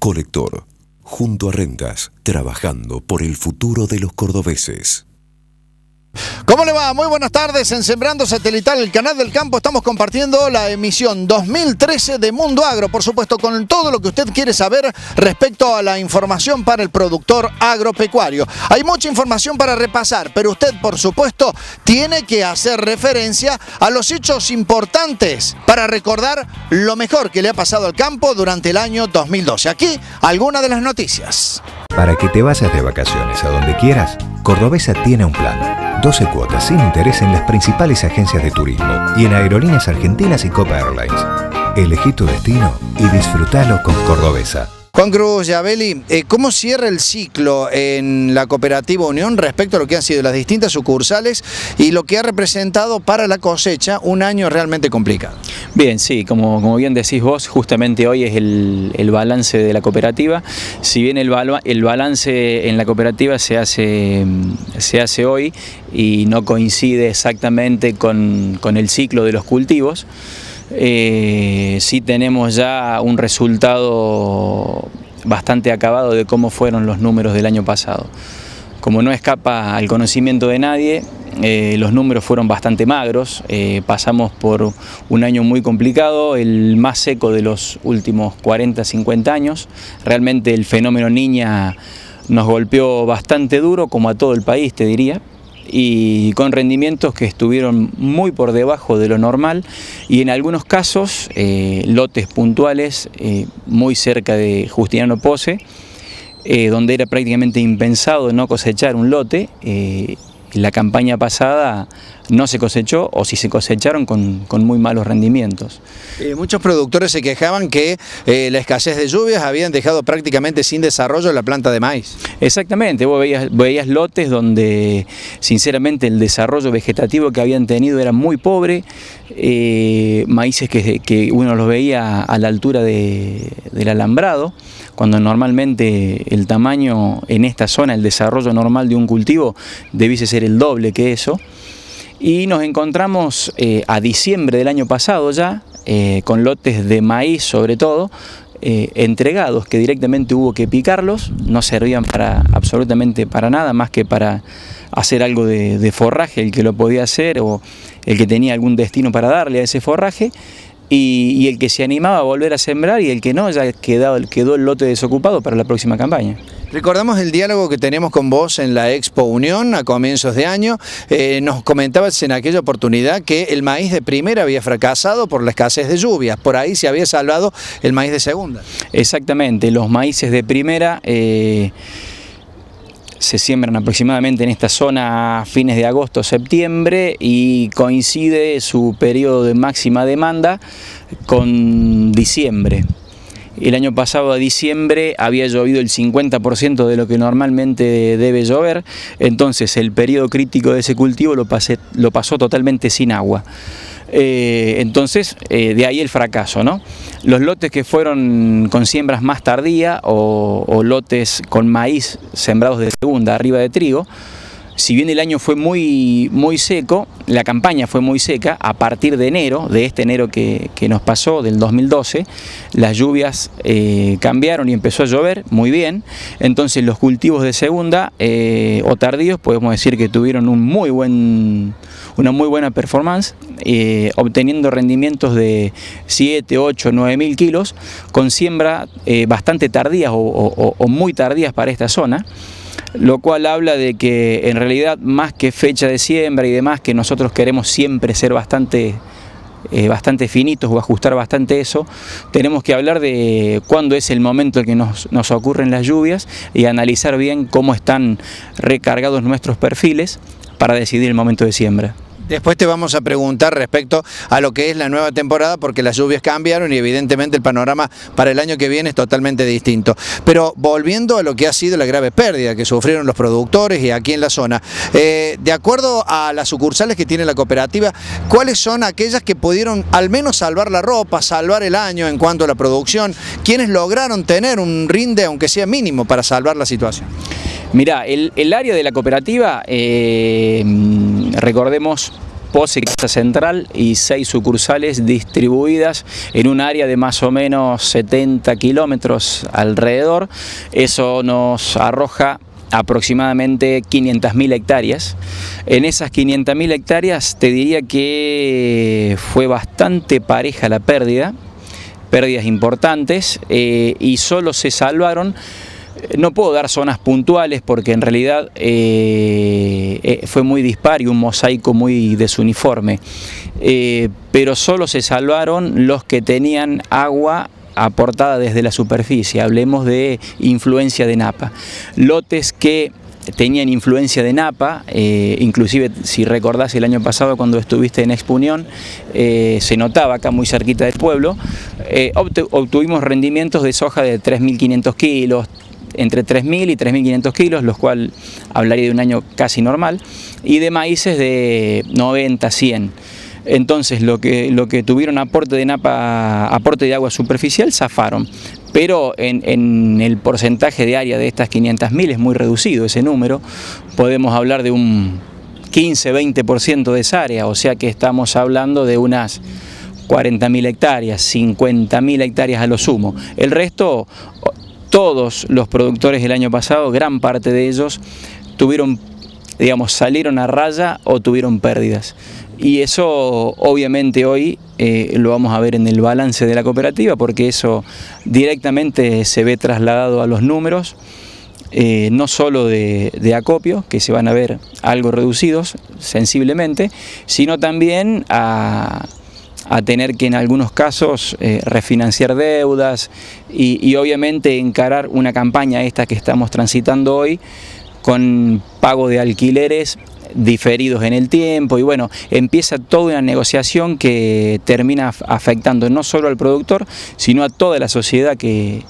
Colector, junto a Rentas, trabajando por el futuro de los cordobeses. ¿Cómo le va? Muy buenas tardes. En Sembrando Satelital, el canal del campo, estamos compartiendo la emisión 2013 de Mundo Agro, por supuesto, con todo lo que usted quiere saber respecto a la información para el productor agropecuario. Hay mucha información para repasar, pero usted, por supuesto, tiene que hacer referencia a los hechos importantes para recordar lo mejor que le ha pasado al campo durante el año 2012. Aquí, algunas de las noticias. Para que te vayas de vacaciones a donde quieras, Cordobesa tiene un plan. 12 cuotas sin interés en las principales agencias de turismo y en Aerolíneas Argentinas y Copa Airlines. Elegí tu destino y disfrútalo con Cordobesa. Juan Cruz Yabeli, ¿cómo cierra el ciclo en la Cooperativa Unión respecto a lo que han sido las distintas sucursales y lo que ha representado para la cosecha un año realmente complicado? Bien, sí, como bien decís vos, justamente hoy es el balance de la cooperativa. Si bien el balance en la cooperativa se hace hoy y no coincide exactamente con el ciclo de los cultivos, sí tenemos ya un resultado bastante acabado de cómo fueron los números del año pasado. Como no escapa al conocimiento de nadie, los números fueron bastante magros. Pasamos por un año muy complicado, el más seco de los últimos 40-50 años. Realmente el fenómeno Niña nos golpeó bastante duro, como a todo el país, te diría, y con rendimientos que estuvieron muy por debajo de lo normal y en algunos casos lotes puntuales muy cerca de Justiniano Pose, donde era prácticamente impensado no cosechar un lote. La campaña pasada no se cosechó, o si se cosecharon con muy malos rendimientos. Muchos productores se quejaban que la escasez de lluvias habían dejado prácticamente sin desarrollo la planta de maíz. Exactamente, vos veías lotes donde sinceramente el desarrollo vegetativo que habían tenido era muy pobre, maíces que uno los veía a la altura del alambrado, cuando normalmente el tamaño en esta zona, el desarrollo normal de un cultivo debiese ser el doble que eso. Y nos encontramos a diciembre del año pasado ya, con lotes de maíz sobre todo, entregados, que directamente hubo que picarlos, no servían absolutamente para nada, más que para hacer algo de forraje, el que lo podía hacer o el que tenía algún destino para darle a ese forraje. Y el que se animaba a volver a sembrar y el que no, ya quedó el lote desocupado para la próxima campaña. Recordamos el diálogo que tenemos con vos en la Expo Unión a comienzos de año. Nos comentabas en aquella oportunidad que el maíz de primera había fracasado por la escasez de lluvias. Por ahí se había salvado el maíz de segunda. Exactamente, los maíces de primera se siembran aproximadamente en esta zona a fines de agosto, septiembre, y coincide su periodo de máxima demanda con diciembre. El año pasado a diciembre había llovido el 50% de lo que normalmente debe llover, entonces el periodo crítico de ese cultivo lo pasó totalmente sin agua. Entonces, de ahí el fracaso, ¿no? Los lotes que fueron con siembras más tardías o lotes con maíz sembrados de segunda arriba de trigo, si bien el año fue muy seco, la campaña fue muy seca, a partir de enero, de este enero que nos pasó, del 2012, las lluvias cambiaron y empezó a llover muy bien. Entonces los cultivos de segunda o tardíos podemos decir que tuvieron una muy buena performance, obteniendo rendimientos de 7, 8, 9 mil kilos, con siembra bastante tardías o muy tardías para esta zona. Lo cual habla de que en realidad, más que fecha de siembra y demás, que nosotros queremos siempre ser bastante finitos o ajustar bastante eso, tenemos que hablar de cuándo es el momento en que nos ocurren las lluvias y analizar bien cómo están recargados nuestros perfiles para decidir el momento de siembra. Después te vamos a preguntar respecto a lo que es la nueva temporada, porque las lluvias cambiaron y evidentemente el panorama para el año que viene es totalmente distinto. Pero volviendo a lo que ha sido la grave pérdida que sufrieron los productores y aquí en la zona, de acuerdo a las sucursales que tiene la cooperativa, ¿cuáles son aquellas que pudieron al menos salvar la ropa, salvar el año en cuanto a la producción? ¿Quiénes lograron tener un rinde, aunque sea mínimo, para salvar la situación? Mirá, el área de la cooperativa, recordemos Pose, Casa Central, y 6 sucursales distribuidas en un área de más o menos 70 kilómetros alrededor. Eso nos arroja aproximadamente 500.000 hectáreas. En esas 500.000 hectáreas te diría que fue bastante pareja la pérdida, pérdidas importantes, y solo se salvaron. No puedo dar zonas puntuales porque en realidad fue muy dispar y un mosaico muy desuniforme, pero solo se salvaron los que tenían agua aportada desde la superficie. Hablemos de influencia de napa. Lotes que tenían influencia de napa, inclusive si recordás el año pasado cuando estuviste en Expo Unión, se notaba acá muy cerquita del pueblo, obtuvimos rendimientos de soja de 3.500 kilos, entre 3.000 y 3.500 kilos, los cuales hablaría de un año casi normal, y de maíces de 90, 100. Entonces lo que tuvieron aporte de napa, aporte de agua superficial, zafaron, pero en el porcentaje de área de estas 500.000 es muy reducido ese número. Podemos hablar de un 15-20% de esa área, o sea que estamos hablando de unas 40.000 hectáreas, 50.000 hectáreas a lo sumo. El resto, todos los productores del año pasado, gran parte de ellos tuvieron, digamos, salieron a raya o tuvieron pérdidas. Y eso obviamente hoy lo vamos a ver en el balance de la cooperativa, porque eso directamente se ve trasladado a los números, no solo de acopio, que se van a ver algo reducidos sensiblemente, sino también a tener que en algunos casos refinanciar deudas y obviamente encarar una campaña esta que estamos transitando hoy con pago de alquileres diferidos en el tiempo, y bueno, empieza toda una negociación que termina afectando no solo al productor, sino a toda la sociedad que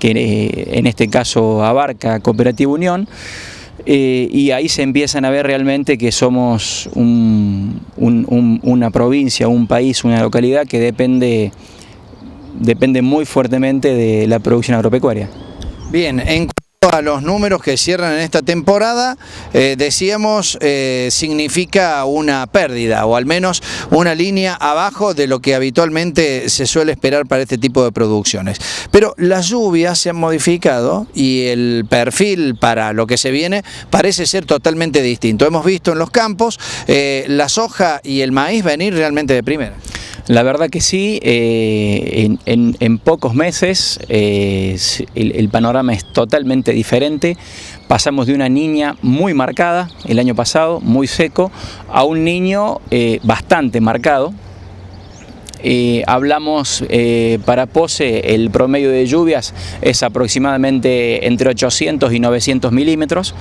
en este caso abarca Cooperativa Unión, y ahí se empiezan a ver realmente que somos una provincia, un país, una localidad que depende muy fuertemente de la producción agropecuaria. Bien, en cuanto a los números que cierran en esta temporada, decíamos, significa una pérdida, o al menos una línea abajo de lo que habitualmente se suele esperar para este tipo de producciones. Pero las lluvias se han modificado y el perfil para lo que se viene parece ser totalmente distinto. Hemos visto en los campos la soja y el maíz venir realmente de primera. La verdad que sí, en pocos meses el panorama es totalmente diferente. Pasamos de una niña muy marcada el año pasado, muy seco, a un niño bastante marcado. Hablamos para Pose, el promedio de lluvias es aproximadamente entre 800 y 900 milímetros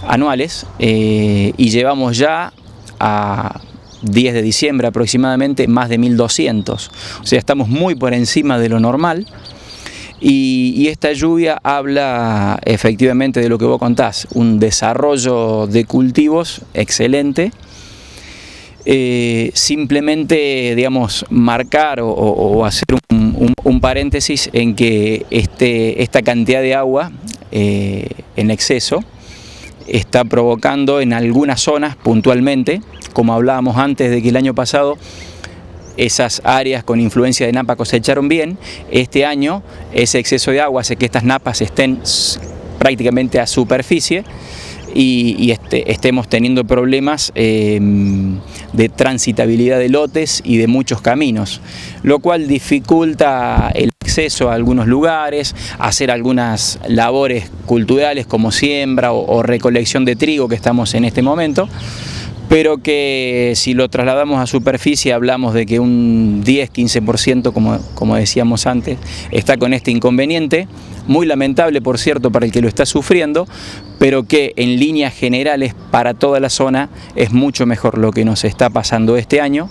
anuales, y llevamos ya a 10 de diciembre aproximadamente más de 1.200, o sea, estamos muy por encima de lo normal, y esta lluvia habla efectivamente de lo que vos contás, un desarrollo de cultivos excelente. Simplemente, digamos, marcar o hacer un paréntesis en que esta cantidad de agua en exceso está provocando en algunas zonas puntualmente, como hablábamos antes de que el año pasado esas áreas con influencia de napa cosecharon bien, este año ese exceso de agua hace que estas napas estén prácticamente a superficie y estemos teniendo problemas de transitabilidad de lotes y de muchos caminos, lo cual dificulta el acceso a algunos lugares, hacer algunas labores culturales como siembra o recolección de trigo que estamos en este momento, pero que si lo trasladamos a superficie hablamos de que un 10-15%, como decíamos antes, está con este inconveniente, muy lamentable por cierto para el que lo está sufriendo, pero que en líneas generales para toda la zona es mucho mejor lo que nos está pasando este año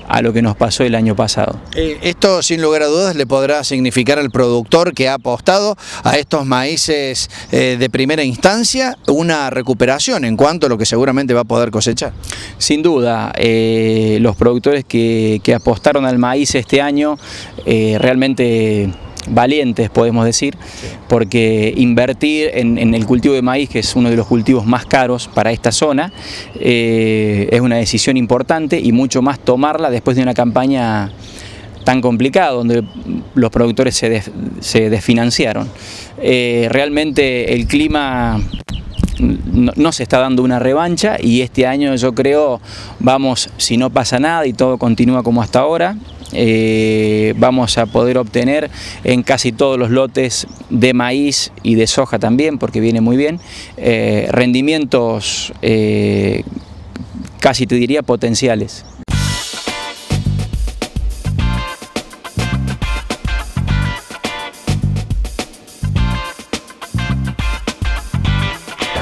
a lo que nos pasó el año pasado. Esto sin lugar a dudas le podrá significar al productor que ha apostado a estos maíces de primera instancia una recuperación en cuanto a lo que seguramente va a poder cosechar. Sin duda, los productores que apostaron al maíz este año realmente valientes, podemos decir, porque invertir en el cultivo de maíz, que es uno de los cultivos más caros para esta zona, es una decisión importante, y mucho más tomarla después de una campaña tan complicada, donde los productores se desfinanciaron. Realmente el clima no se está dando una revancha, y este año yo creo vamos, si no pasa nada y todo continúa como hasta ahora, vamos a poder obtener en casi todos los lotes de maíz y de soja también, porque viene muy bien, rendimientos casi te diría potenciales.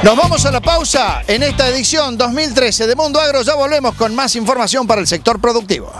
Nos vamos a la pausa en esta edición 2013 de Mundo Agro. Ya volvemos con más información para el sector productivo.